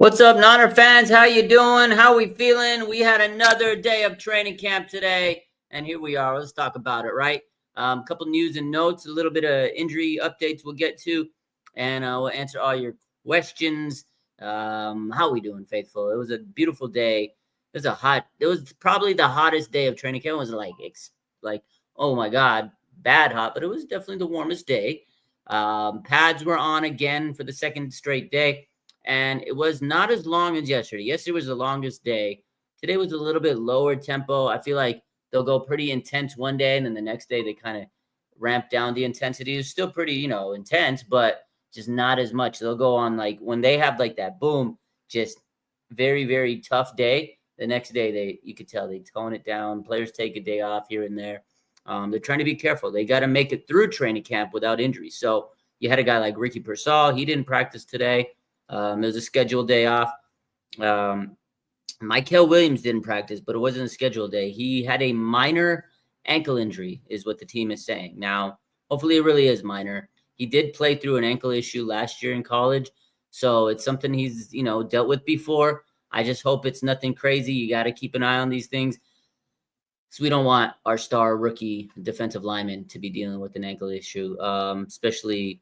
What's up, Niner fans? How you doing? How we feeling? We had another day of training camp today, and here we are. Let's talk about it, right? A couple news and notes, a little bit of injury updates we'll get to, and we'll answer all your questions. How we doing, faithful? It was a beautiful day. It was probably the hottest day of training camp. It was like, oh my God, bad hot, but it was definitely the warmest day. Pads were on again for the second straight day. And it was not as long as yesterday. Yesterday was the longest day. Today was a little bit lower tempo. I feel like they'll go pretty intense one day, and then the next day they kind of ramp down the intensity. It's still pretty, intense, but just not as much. They'll go on like when they have like that boom, just very, very tough day. The next day you could tell they tone it down. Players take a day off here and there. They're trying to be careful. They got to make it through training camp without injuries. So you had a guy like Ricky Pearsall. He didn't practice today. It was a scheduled day off. Mykel WIlliams didn't practice, but it wasn't a scheduled day. He had a minor ankle injury, is what the team is saying. Now, hopefully it really is minor. He did play through an ankle issue last year in college, so it's something he's, dealt with before. I just hope it's nothing crazy. You got to keep an eye on these things. So we don't want our star rookie defensive lineman to be dealing with an ankle issue, especially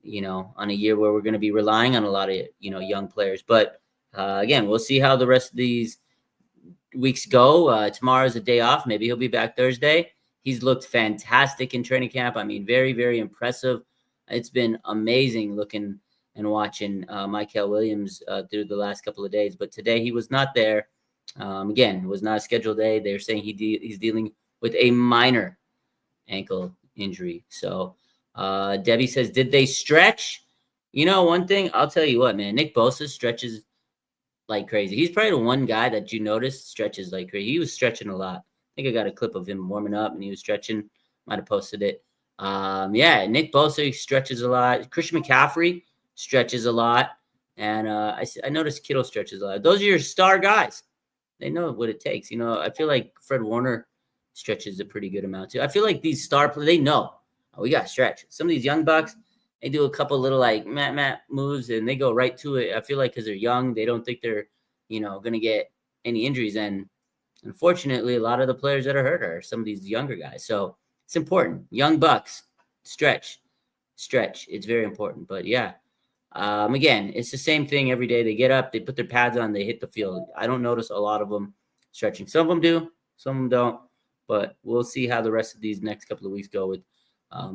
on a year where we're going to be relying on a lot of, young players. But again, we'll see how the rest of these weeks go. Tomorrow's a day off. Maybe he'll be back Thursday. He's looked fantastic in training camp. I mean, very, very impressive. It's been amazing looking and watching Mykel WIlliams through the last couple of days. But today he was not there. Again, it was not a scheduled day. They're saying he's dealing with a minor ankle injury. So Debbie says, did they stretch? One thing, I'll tell you what, man, Nick Bosa stretches like crazy. He's probably the one guy that you noticed stretches like crazy. He was stretching a lot. I think I got a clip of him warming up and he was stretching. Might have posted it. Nick Bosa stretches a lot. Christian McCaffrey stretches a lot. And I noticed Kittle stretches a lot. Those are your star guys. They know what it takes. I feel like Fred Warner stretches a pretty good amount too. I feel like these star players, they know. Oh, we got to stretch. Some of these young bucks, they do a couple little like mat moves and they go right to it. I feel like because they're young, they don't think they're, going to get any injuries. And unfortunately, a lot of the players that are hurt are some of these younger guys. So it's important. Young bucks, stretch. It's very important. But yeah, again, it's the same thing every day. They get up, they put their pads on, they hit the field. I don't notice a lot of them stretching. Some of them do, some of them don't. But we'll see how the rest of these next couple of weeks go with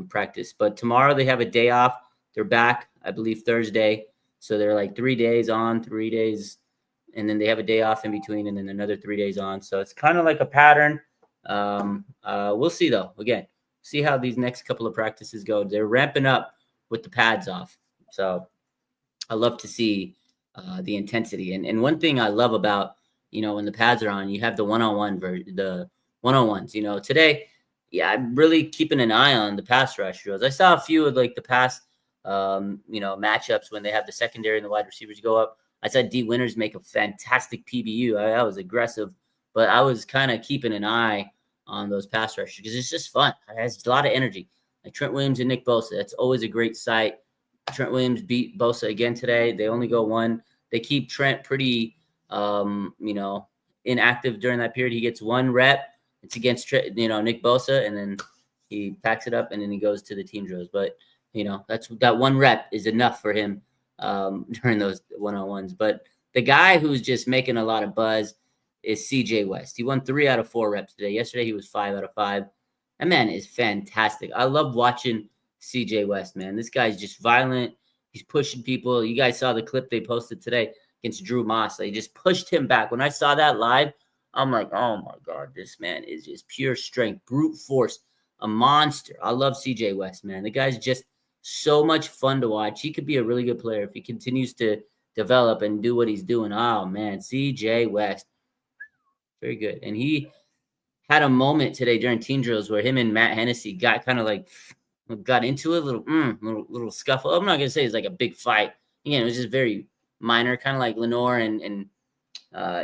practice. But tomorrow they have a day off. They're back, I believe, Thursday. So they're like 3 days on, 3 days, and then they have a day off in between, and then another 3 days on. So it's kind of like a pattern. We'll see, though. Again, see how these next couple of practices go. They're ramping up with the pads off. So I love to see the intensity. And one thing I love about, when the pads are on, you have the one-on-one version, the one-on-ones. Today, yeah, I'm really keeping an eye on the pass rush drills. I saw a few of like the past, matchups when they have the secondary and the wide receivers go up. I saw D Winters make a fantastic PBU. I was aggressive, but I was kind of keeping an eye on those pass rushers because it's just fun. It has a lot of energy. Like Trent Williams and Nick Bosa, that's always a great sight. Trent Williams beat Bosa again today. They only go one. They keep Trent pretty, inactive during that period. He gets 1 rep. It's against, Nick Bosa, and then he packs it up, and then he goes to the team drills. But, that 1 rep is enough for him during those one-on-ones. But the guy who's just making a lot of buzz is CJ West. He won 3 out of 4 reps today. Yesterday, he was 5 out of 5. That man is fantastic. I love watching CJ West, man. This guy's just violent. He's pushing people. You guys saw the clip they posted today against Drew Moss. They just pushed him back. When I saw that live, I'm like, oh, my God, this man is just pure strength, brute force, a monster. I love CJ West, man. The guy's just so much fun to watch. He could be a really good player if he continues to develop and do what he's doing. Oh, man, CJ West, very good. And he had a moment today during team drills where him and Matt Hennessy got kind of like got into a little scuffle. I'm not going to say it's like a big fight. Again, it was just very minor, kind of like Lenore and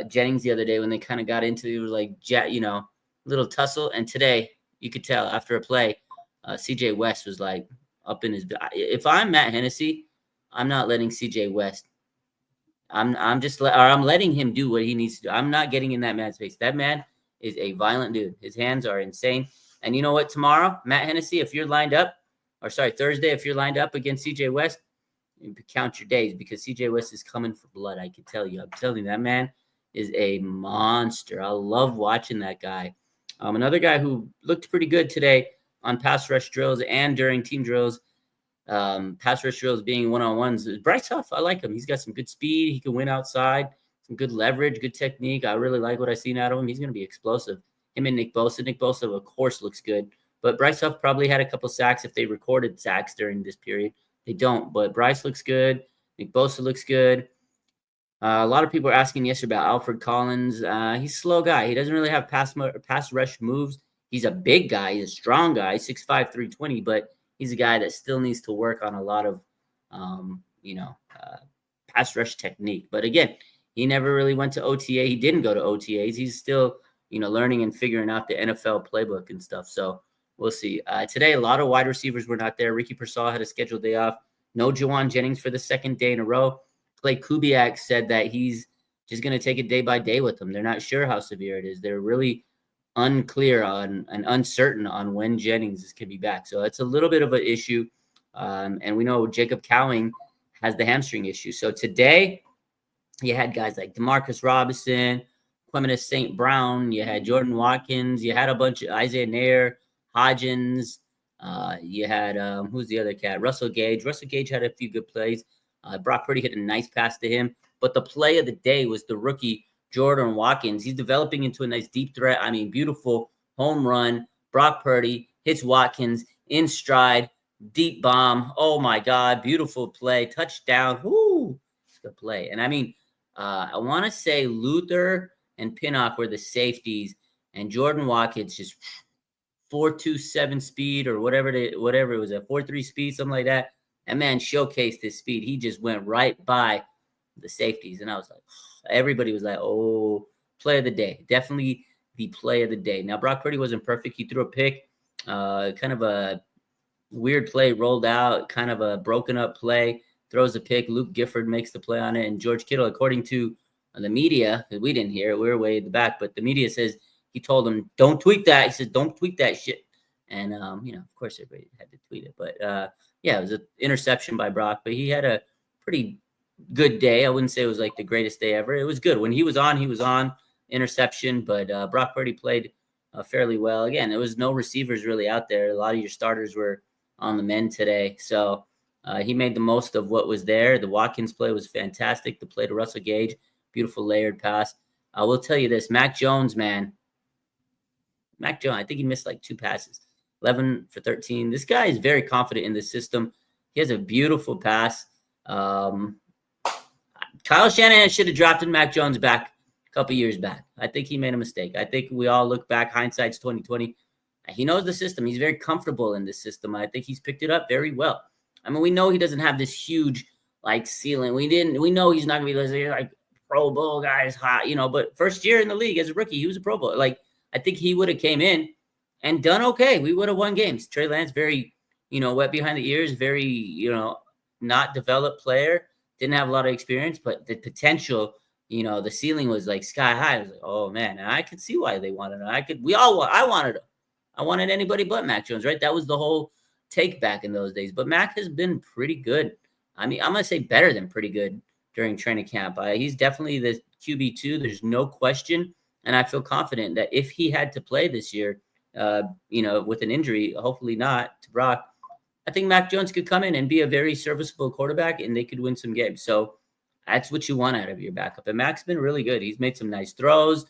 Jennings the other day when they kind of got into it was like little tussle. And today you could tell after a play, CJ West was like up in his. If I'm Matt Hennessy, I'm not letting CJ West I'm letting him do what he needs to do. I'm not getting in that man's face. That man is a violent dude. His hands are insane. And you know what? Tomorrow, Matt Hennessy, if you're lined up, or sorry, Thursday, if you're lined up against CJ West, count your days, because CJ West is coming for blood. I can tell you. I'm telling you, that man is a monster. I love watching that guy. Another guy who looked pretty good today on pass rush drills and during team drills, pass rush drills being one-on-ones. Bryce Huff, I like him. He's got some good speed. He can win outside, some good leverage, good technique. I really like what I've seen out of him. He's going to be explosive. Him and Nick Bosa. Nick Bosa, of course, looks good. But Bryce Huff probably had a couple sacks if they recorded sacks during this period. They don't. But Bryce looks good. Nick Bosa looks good. A lot of people are asking yesterday about Alfred Collins. He's a slow guy. He doesn't really have pass rush moves. He's a big guy. He's a strong guy, 6'5", 320, but he's a guy that still needs to work on a lot of, pass rush technique. But again, he never really went to OTA. He didn't go to OTAs. He's still, learning and figuring out the NFL playbook and stuff. So we'll see. Today, a lot of wide receivers were not there. Ricky Pearsall had a scheduled day off. No Juwan Jennings for the second day in a row. Clay Kubiak said that he's just going to take it day by day with them. They're not sure how severe it is. They're really unclear on and uncertain on when Jennings can be back. So it's a little bit of an issue. And we know Jacob Cowing has the hamstring issue. So today you had guys like Demarcus Robinson, Clementis St. Brown, you had Jordan Watkins, you had a bunch of Isaiah Nair, Hodgins, you had, who's the other cat? Russell Gage. Russell Gage had a few good plays. Brock Purdy hit a nice pass to him. But the play of the day was the rookie Jordan Watkins. He's developing into a nice deep threat. I mean, beautiful home run. Brock Purdy hits Watkins in stride, deep bomb. Oh, my God. Beautiful play. Touchdown. Woo. It's a good play. And, I mean, I want to say Luther and Pinnock were the safeties, and Jordan Watkins just 4.27 speed or whatever it was, a 4.3 speed, something like that. That man showcased his speed. He just went right by the safeties. And I was like, everybody was like, oh, play of the day. Definitely the play of the day. Now, Brock Purdy wasn't perfect. He threw a pick, kind of a weird play, rolled out, kind of a broken up play, throws a pick. Luke Gifford makes the play on it. And George Kittle, according to the media, we didn't hear it, we were way in the back, but the media says he told him, don't tweet that. He said, don't tweet that shit. And, of course, everybody had to tweet it. But, yeah, it was an interception by Brock, but he had a pretty good day. I wouldn't say it was like the greatest day ever. It was good. When he was on interception, but Brock Purdy played fairly well. Again, there was no receivers really out there. A lot of your starters were on the mend today. So he made the most of what was there. The Watkins play was fantastic. The play to Russell Gage, beautiful layered pass. I will tell you this, Mac Jones, man. Mac Jones, I think he missed like 2 passes. 11 for 13. This guy is very confident in the system. He has a beautiful pass. Kyle Shanahan should have drafted Mac Jones back a couple years back. I think he made a mistake. I think we all look back, hindsight's 2020. He knows the system. He's very comfortable in this system. I think he's picked it up very well. I mean, we know he doesn't have this huge ceiling. We know he's not gonna be like Pro Bowl guys hot, but first year in the league as a rookie, he was a Pro Bowl. I think he would have came in and done okay. We would have won games. Trey Lance, very, wet behind the ears, very, not developed player, didn't have a lot of experience, but the potential, the ceiling was like sky high. I was like, oh man, and I could see why they wanted him. I wanted him. I wanted anybody but Mac Jones, right? That was the whole take back in those days. But Mac has been pretty good. I mean, I'm going to say better than pretty good during training camp. He's definitely the QB2. There's no question. And I feel confident that if he had to play this year, with an injury, hopefully not to Brock, I think Mac Jones could come in and be a very serviceable quarterback and they could win some games. So that's what you want out of your backup. And Mac's been really good. He's made some nice throws.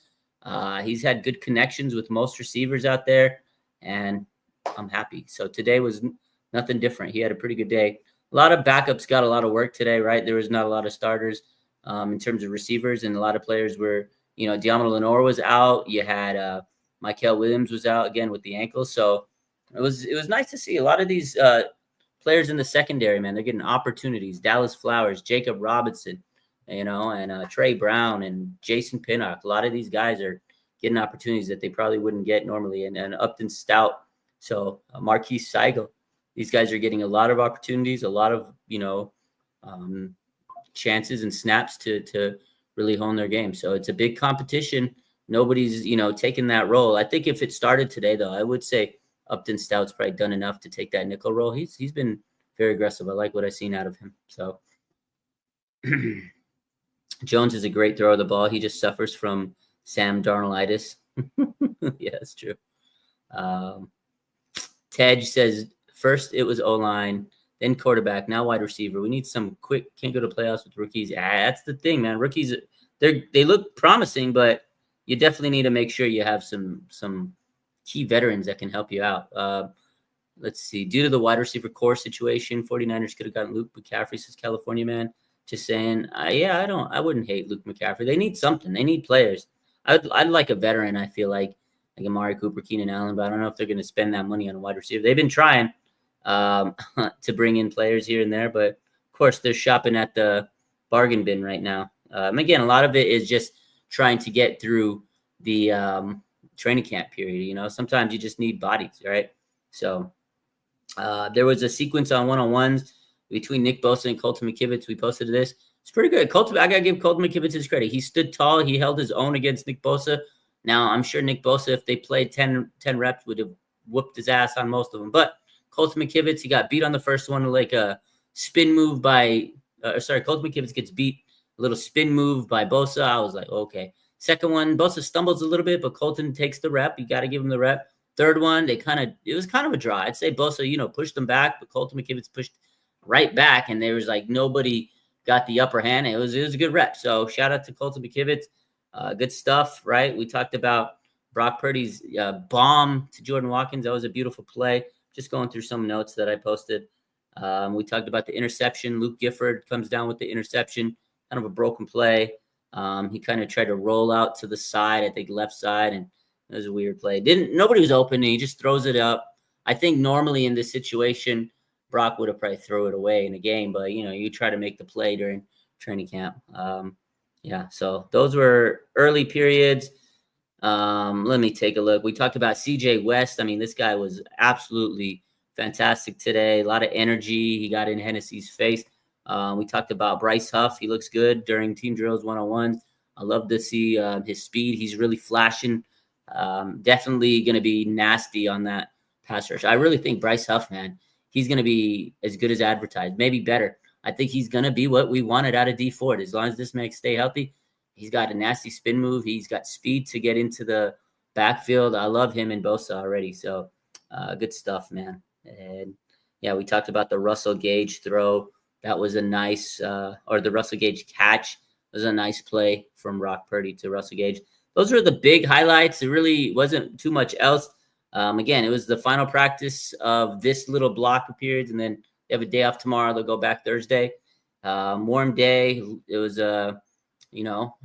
He's had good connections with most receivers out there, and I'm happy. So today was nothing different. He had a pretty good day. A lot of backups got a lot of work today, right? There was not a lot of starters in terms of receivers, and a lot of players were, De'Amon Lenore was out. You had Mykel WIlliams was out again with the ankle. So it was nice to see a lot of these players in the secondary, man. They're getting opportunities. Dallas Flowers, Jacob Robinson, and Trey Brown and Jason Pinnock. A lot of these guys are getting opportunities that they probably wouldn't get normally. And Upton Stout. So Marquise Seigel. These guys are getting a lot of opportunities, a lot of, chances and snaps to really hone their game. So it's a big competition. Nobody's, taking that role. I think if it started today, though, I would say Upton Stout's probably done enough to take that nickel role. He's been very aggressive. I like what I've seen out of him. So Jones is a great thrower of the ball. He just suffers from Sam Darnolditis. Yeah, that's true. Tej says, first it was O-line, then quarterback, now wide receiver. We need some quick, can't go to playoffs with rookies. That's the thing, man. Rookies, they look promising, but you definitely need to make sure you have some key veterans that can help you out. Let's see. Due to the wide receiver core situation, 49ers could have gotten Luke McCaffrey, says California man. Just saying, I wouldn't hate Luke McCaffrey. They need something. They need players. I'd like a veteran, I feel like Amari Cooper, Keenan Allen, but I don't know if they're going to spend that money on a wide receiver. They've been trying to bring in players here and there, but of course they're shopping at the bargain bin right now. Again, a lot of it is just trying to get through the training camp period. Sometimes you just need bodies, right? So there was a sequence on one-on-ones between Nick Bosa and Colton McKivitz. We posted this. It's pretty good. I got to give Colton McKivitz his credit. He stood tall. He held his own against Nick Bosa. Now, I'm sure Nick Bosa, if they played 10 reps, would have whooped his ass on most of them. But Colton McKivitz, he got beat on the first one, like a spin move by Colton McKivitz gets beat, a little spin move by Bosa. I was like, okay. Second one, Bosa stumbles a little bit, but Colton takes the rep. You got to give him the rep. Third one, it was kind of a draw. I'd say Bosa, pushed them back, but Colton McKivitz pushed right back, and there was like nobody got the upper hand. It was a good rep. So shout out to Colton McKivitz. Good stuff, right? We talked about Brock Purdy's bomb to Jordan Watkins. That was a beautiful play. Just going through some notes that I posted. We talked about the interception. Luke Gifford comes down with the interception, kind of a broken play. He kind of tried to roll out to the side, I think left side, and it was a weird play. Nobody was open, and he just throws it up. I think normally in this situation, Brock would have probably thrown it away in a game, but you try to make the play during training camp. So those were early periods. Let me take a look. We talked about CJ West. I mean, this guy was absolutely fantastic today. A lot of energy. He got in Hennessy's face. We talked about Bryce Huff. He looks good during team drills, one-on-ones. I love to see his speed. He's really flashing. Definitely going to be nasty on that pass rush. I really think Bryce Huff, man, he's going to be as good as advertised, maybe better. I think he's going to be what we wanted out of D Ford. As long as this man stay healthy, he's got a nasty spin move. He's got speed to get into the backfield. I love him and Bosa already. So good stuff, man. And we talked about the Russell Gage throw. That was a nice, or the Russell Gage catch was a nice play from Brock Purdy to Russell Gage. Those were the big highlights. It really wasn't too much else. Again, it was the final practice of this little block of periods, and then they have a day off tomorrow. They'll go back Thursday. Warm day. It was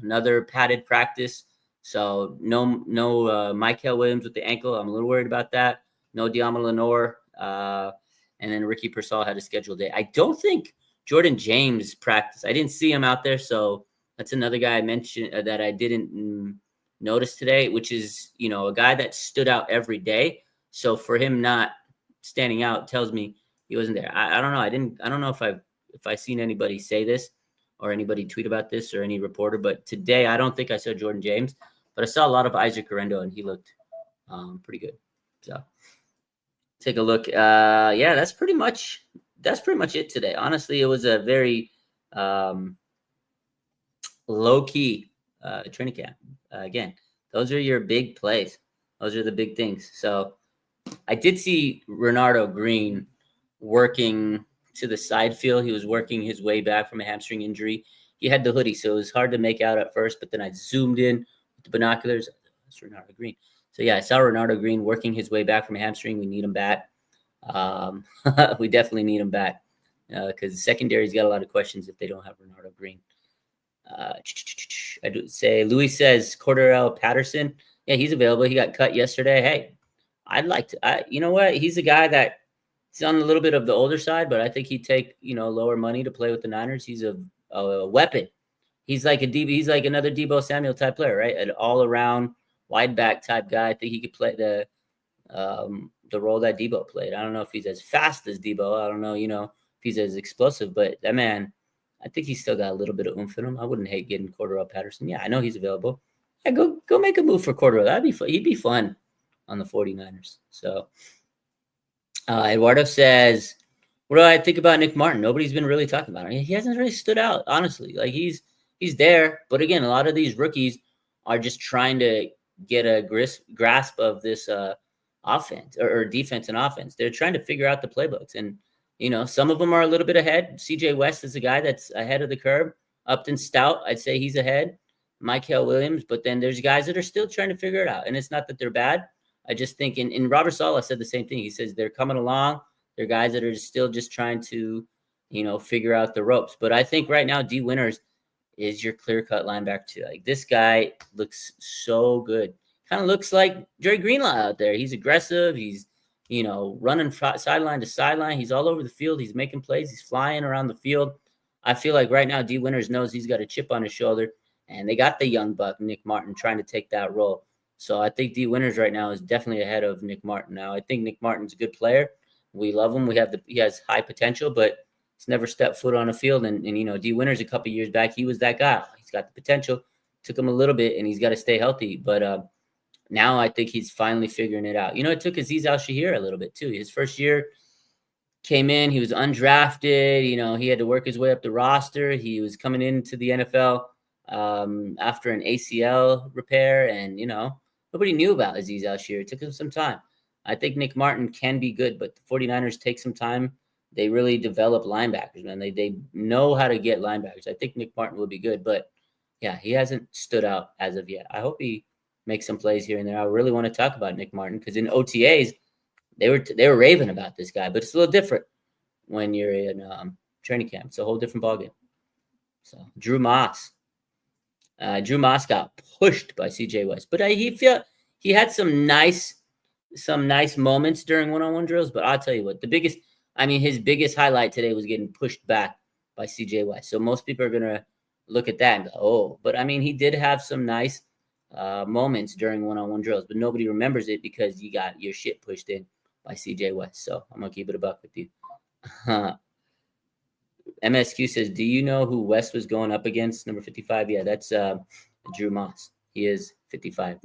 another padded practice. So no Mykel WIlliams with the ankle. I'm a little worried about that. No Diamo Lenore. And then Ricky Pearsall had a scheduled day. I don't think Jordan James practiced. I didn't see him out there. So that's another guy I mentioned that I didn't notice today, which is, a guy that stood out every day. So for him not standing out tells me he wasn't there. I don't know. I don't know if I seen anybody say this or anybody tweet about this or any reporter, but today I don't think I saw Jordan James, but I saw a lot of Isaac Correndo and he looked pretty good. So take a look. That's pretty much it today. Honestly, it was a very low key training camp. Again, those are your big plays. Those are the big things. So I did see Renardo Green working to the side field. He was working his way back from a hamstring injury. He had the hoodie, so it was hard to make out at first, but then I zoomed in with the binoculars. That's Renardo Green. So I saw Renardo Green working his way back from a hamstring. We need him back. We definitely need him back because the secondary's got a lot of questions if they don't have Renardo Green. I do say Louis says Cordell Patterson. Yeah, he's available. He got cut yesterday. Hey, I'd like to. You know what? He's a guy that he's on a little bit of the older side, but I think he'd take lower money to play with the Niners. He's a weapon. He's like he's like another Deebo Samuel type player, right? An all around wide back type guy. I think he could play the role that Deebo played. I don't know if he's as fast as Deebo. I don't know, if he's as explosive, but that man, I think he's still got a little bit of oomph in him. I wouldn't hate getting Cordero Patterson. Yeah, I know he's available. Yeah, go make a move for Cordero. That'd be fun. He'd be fun on the 49ers. So Eduardo says, what do I think about Nick Martin? Nobody's been really talking about him. He hasn't really stood out, honestly. Like he's there, but again, a lot of these rookies are just trying to get a grasp of this offense or defense and offense. They're trying to figure out the playbooks, and some of them are a little bit ahead. CJ West is a guy that's ahead of the curve. Upton Stout, I'd say he's ahead. Mykel Williams, but then there's guys that are still trying to figure it out, and it's not that they're bad. I just think, and Robert Saleh said the same thing. He says they're coming along. They're guys that are still just trying to, figure out the ropes. But I think right now, D. Winters is your clear-cut linebacker too. Like this guy looks so good. Kind of looks like Jerry Greenlaw out there. He's aggressive. He's, running sideline to sideline. He's all over the field. He's making plays. He's flying around the field. I feel like right now, D. Winters knows he's got a chip on his shoulder, and they got the young buck, Nick Martin, trying to take that role. So I think D. Winters right now is definitely ahead of Nick Martin. Now, I think Nick Martin's a good player. We love him. He has high potential, but he's never stepped foot on a field. And D. Winters a couple years back, he was that guy. He's got the potential. Took him a little bit, and he's got to stay healthy. But now I think he's finally figuring it out. It took Azeez Al-Shaair a little bit too. His first year came in, he was undrafted. He had to work his way up the roster. He was coming into the NFL after an ACL repair, and nobody knew about Azeez Al-Shaair. It took him some time. I think Nick Martin can be good, but the 49ers take some time. They really develop linebackers, man. They know how to get linebackers. I think Nick Martin will be good, but yeah, he hasn't stood out as of yet. I hope he makes some plays here and there. I really want to talk about Nick Martin because in OTAs, they were raving about this guy, but it's a little different when you're in training camp. It's a whole different ballgame. So Drew Moss got pushed by CJ West, but he had some nice moments during one-on-one drills. But I'll tell you what, his biggest highlight today was getting pushed back by CJ West. So most people are gonna look at that and go, oh, but he did have some nice moments during one-on-one drills, but nobody remembers it because you got your shit pushed in by CJ West. So I'm gonna keep it a buck with you. MSQ says, do you know who West was going up against? Number 55. Yeah, that's Drew Moss. He is 55.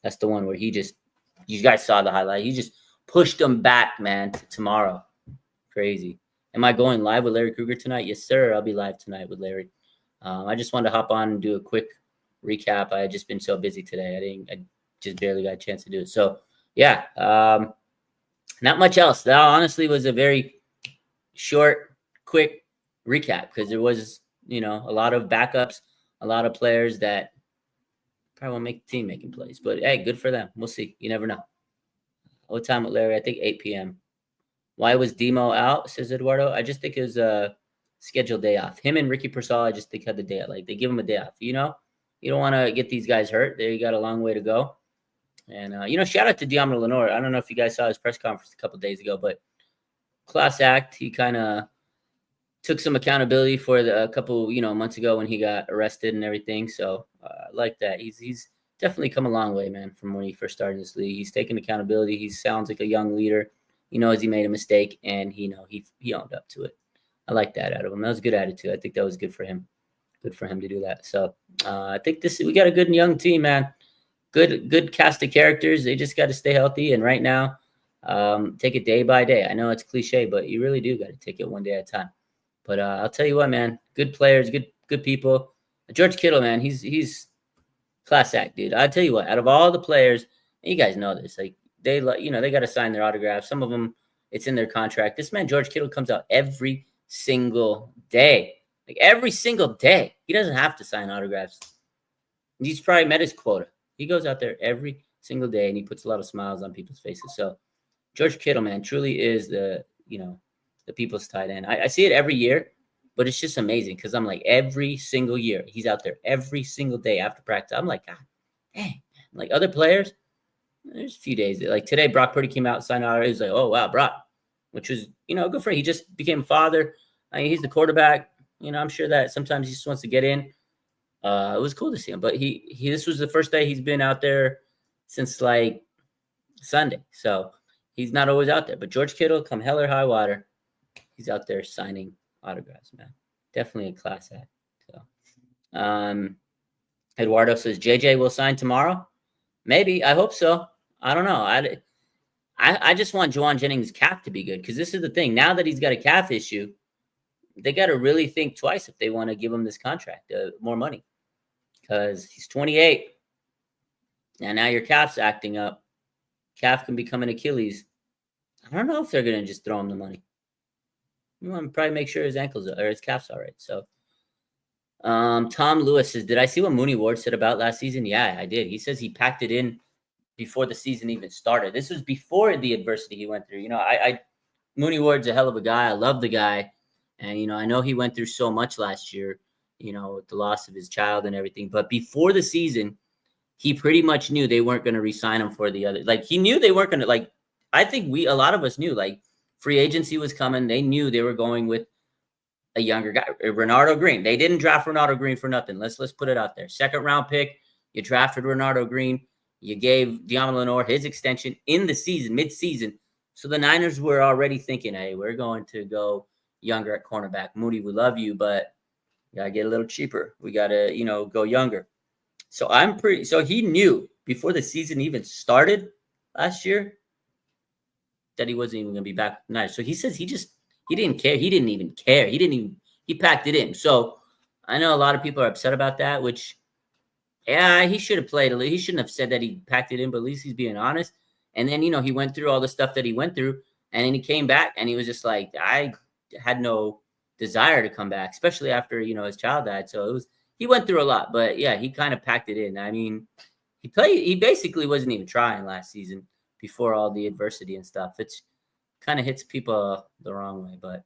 That's the one where you guys saw the highlight. He just pushed him back, man, to tomorrow. Crazy. Am I going live with Larry Krueger tonight? Yes, sir. I'll be live tonight with Larry. I just wanted to hop on and do a quick recap. I had just been so busy today. I just barely got a chance to do it. So yeah, not much else. That honestly was a very short, quick recap because there was, a lot of backups, a lot of players that probably won't make the team making plays. But hey, good for them. We'll see. You never know. What time with Larry? I think 8 p.m. Why was Demo out? Says Eduardo. I just think it was a scheduled day off. Him and Ricky Pearsall, I just think had the day off. Like they give him a day off. You don't want to get these guys hurt. They got a long way to go. And shout out to Diamond Lenore. I don't know if you guys saw his press conference a couple of days ago, but class act. He kind of took some accountability for a couple, months ago when he got arrested and everything. So I like that. He's definitely come a long way, man, from when he first started in this league. He's taken accountability. He sounds like a young leader. He knows he made a mistake, and he owned up to it. I like that out of him. That was a good attitude. I think that was good for him. Good for him to do that. So I think we got a good young team, man. Good cast of characters. They just got to stay healthy. And right now, take it day by day. I know it's cliche, but you really do got to take it one day at a time. But I'll tell you what, man. Good players, good people. George Kittle, man, he's class act, dude. I'll tell you what. Out of all the players, and you guys know this, like they got to sign their autographs. Some of them, it's in their contract. This man, George Kittle, comes out every single day. Like every single day. He doesn't have to sign autographs. He's probably met his quota. He goes out there every single day and he puts a lot of smiles on people's faces. So George Kittle, man, truly is the people's tight end. I see it every year, but it's just amazing because I'm like every single year he's out there every single day after practice. I'm like, God, dang. Like other players, there's a few days. Like today, Brock Purdy came out, signed out. He was like, oh, wow, Brock, which was, good for him. He just became a father. I mean, he's the quarterback. I'm sure that sometimes he just wants to get in. It was cool to see him, but this was the first day he's been out there since like Sunday. So he's not always out there, but George Kittle, come hell or high water, he's out there signing autographs, man. Definitely a class act. So, Eduardo says JJ will sign tomorrow. Maybe. I hope so. I don't know. I just want Juwan Jennings' calf to be good, because this is the thing. Now that he's got a calf issue, they got to really think twice if they want to give him this contract, more money, because he's 28. And now your calf's acting up. Calf can become an Achilles. I don't know if they're going to just throw him the money. You want to probably make sure his ankles or his calf's all right. So, Tom Lewis says, did I see what Mooney Ward said about last season? Yeah, I did. He says he packed it in before the season even started. This was before the adversity he went through. Mooney Ward's a hell of a guy. I love the guy. And, I know he went through so much last year, with the loss of his child and everything. But before the season, he pretty much knew they weren't going to re-sign him for the other. Like, he knew they weren't going to, I think a lot of us knew, free agency was coming. They knew they were going with a younger guy, Renardo Green. They didn't draft Renardo Green for nothing. Let's put it out there. Second round pick, you drafted Renardo Green. You gave Dion Lenore his extension in the season, mid-season. So the Niners were already thinking, hey, we're going to go younger at cornerback. Moody, we love you, but you got to get a little cheaper. We got to, go younger. So so he knew before the season even started last year that he wasn't even going to be back with the Niners. So he says he didn't care. He didn't even care. He packed it in. So I know a lot of people are upset about that, which, yeah, he should have played. He shouldn't have said that he packed it in, but at least he's being honest. And then, he went through all the stuff that he went through, and then he came back and he was just like, I had no desire to come back, especially after, his child died. So he went through a lot, but yeah, he kind of packed it in. I mean, he basically wasn't even trying last season before all the adversity and stuff. It's kind of hits people the wrong way, but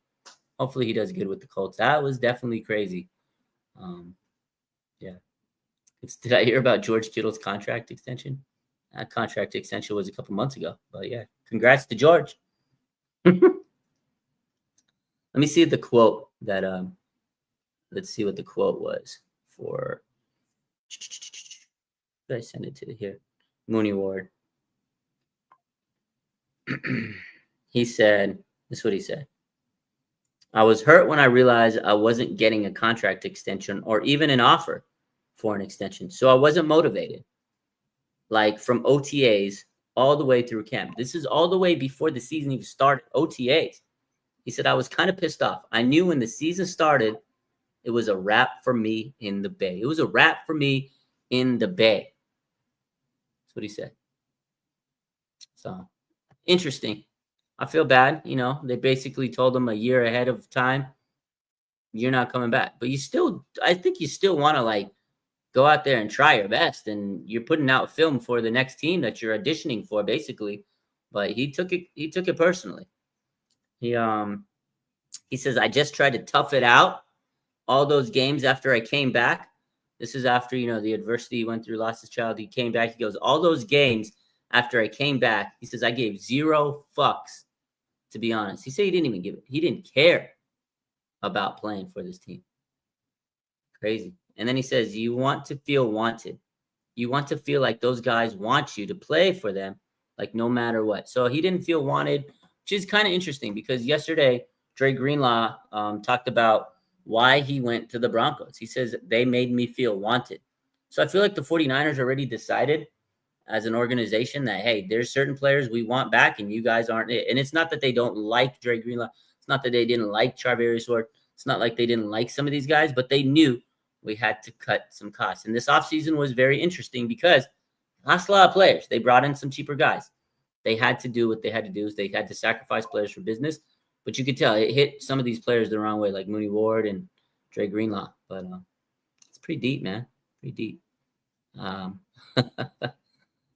hopefully he does good with the Colts. That was definitely crazy. Yeah. Did I hear about George Kittle's contract extension? That contract extension was a couple months ago, but yeah, congrats to George. Let me see the quote that, let's see what the quote was for, did I send it to here? Mooney Ward. He said, this is what he said. I was hurt when I realized I wasn't getting a contract extension or even an offer for an extension. So I wasn't motivated. From OTAs all the way through camp. This is all the way before the season even started. OTAs. He said, I was kind of pissed off. I knew when the season started, it was a wrap for me in the Bay. It was a wrap for me in the Bay. That's what he said. So, interesting. I feel bad. They basically told him a year ahead of time, you're not coming back. But I think you still want to, go out there and try your best. And you're putting out film for the next team that you're auditioning for, basically. But he took it personally. He says, I just tried to tough it out all those games after I came back. This is after, the adversity he went through, lost his child. He came back. He goes, all those games after I came back, he says, I gave 0 fucks, to be honest. He said he didn't even give it. He didn't care about playing for this team. Crazy. And then he says, you want to feel wanted. You want to feel like those guys want you to play for them, no matter what. So he didn't feel wanted, which is kind of interesting because yesterday, Dre Greenlaw talked about why he went to the Broncos. He says, they made me feel wanted. So I feel like the 49ers already decided as an organization that, hey, there's certain players we want back and you guys aren't it. And it's not that they don't like Dre Greenlaw. It's not that they didn't like Charvarius Ward. It's not like they didn't like some of these guys, but they knew we had to cut some costs. And this offseason was very interesting because lost a lot of players. They brought in some cheaper guys. They had to do what they had to do. Is they had to sacrifice players for business. But you could tell it hit some of these players the wrong way, like Mooney Ward and Dre Greenlaw. But it's pretty deep, man. Pretty deep.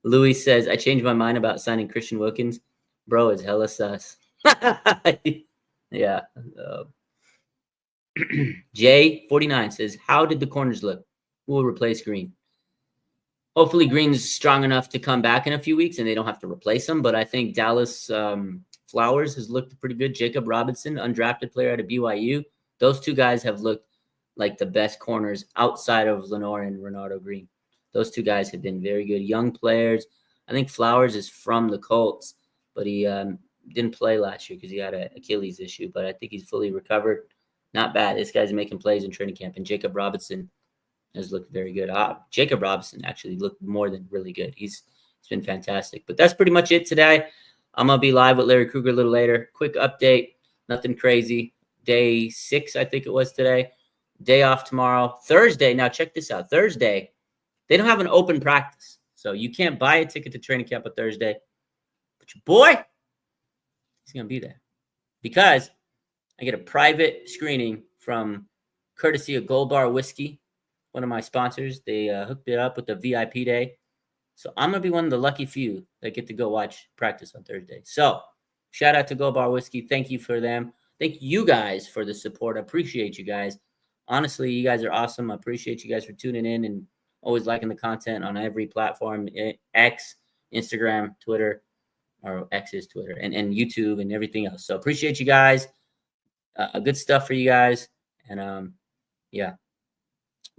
Louis says, I changed my mind about signing Christian Wilkins. Bro, it's hella sus. Yeah. J49 says, how did the corners look? Who will replace Green? Hopefully Green's strong enough to come back in a few weeks and they don't have to replace him. But I think Dallas Flowers has looked pretty good. Jacob Robinson, undrafted player out of BYU. Those two guys have looked like the best corners outside of Lenore and Renardo Green. Those two guys have been very good. Young players. I think Flowers is from the Colts, but he didn't play last year because he had an Achilles issue. But I think he's fully recovered not bad. This guy's making plays in training camp, and Jacob Robinson has looked very good. Jacob Robinson actually looked more than really good. He's been fantastic. But that's pretty much it today. I'm going to be live with Larry Krueger a little later. Quick update, nothing crazy. Day 6, I think it was today. Day off tomorrow. Thursday, now check this out. Thursday, they don't have an open practice. So you can't buy a ticket to training camp on Thursday. But your boy, he's going to be there. Because I get a private screening from courtesy of Gold Bar Whiskey, one of my sponsors. They hooked it up with the VIP day. So I'm going to be one of the lucky few that get to go watch practice on Thursday. So shout out to Gold Bar Whiskey. Thank you for them. Thank you guys for the support. I appreciate you guys. Honestly, you guys are awesome. I appreciate you guys for tuning in and always liking the content on every platform, X, Instagram, Twitter, or X is Twitter, and YouTube and everything else. So appreciate you guys. Good stuff for you guys. And yeah,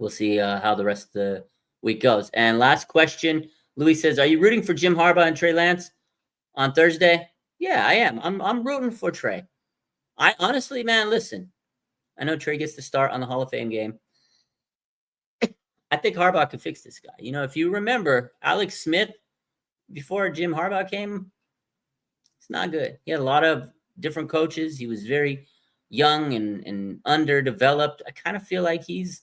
we'll see how the rest of the week goes. And last question, Louis says, are you rooting for Jim Harbaugh and Trey Lance on Thursday? Yeah, I am. I'm rooting for Trey. I honestly, man, listen, I know Trey gets to start on the Hall of Fame game. I think Harbaugh could fix this guy. You know, if you remember, Alex Smith, before Jim Harbaugh came, it's not good. He had a lot of different coaches. He was very young and underdeveloped. I kind of feel like he's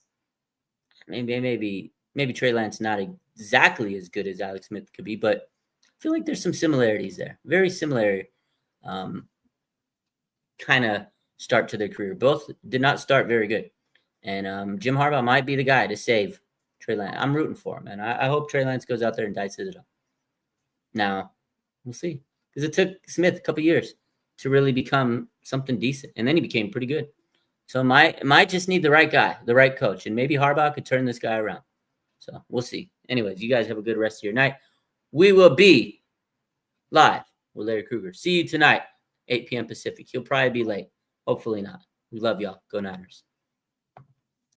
maybe Trey Lance not exactly as good as Alex Smith could be, but I feel like there's some similarities there. Very similar kind of start to their career. Both did not start very good. And Jim Harbaugh might be the guy to save Trey Lance. I'm rooting for him, and I hope Trey Lance goes out there and dices it up. Now, we'll see. Because it took Smith a couple years to really become something decent, and then he became pretty good. So might just need the right guy, the right coach, and maybe Harbaugh could turn this guy around. So we'll see. Anyways, you guys have a good rest of your night. We will be live with Larry Krueger. See you tonight, 8 p.m. Pacific. He'll probably be late. Hopefully not. We love y'all. Go Niners.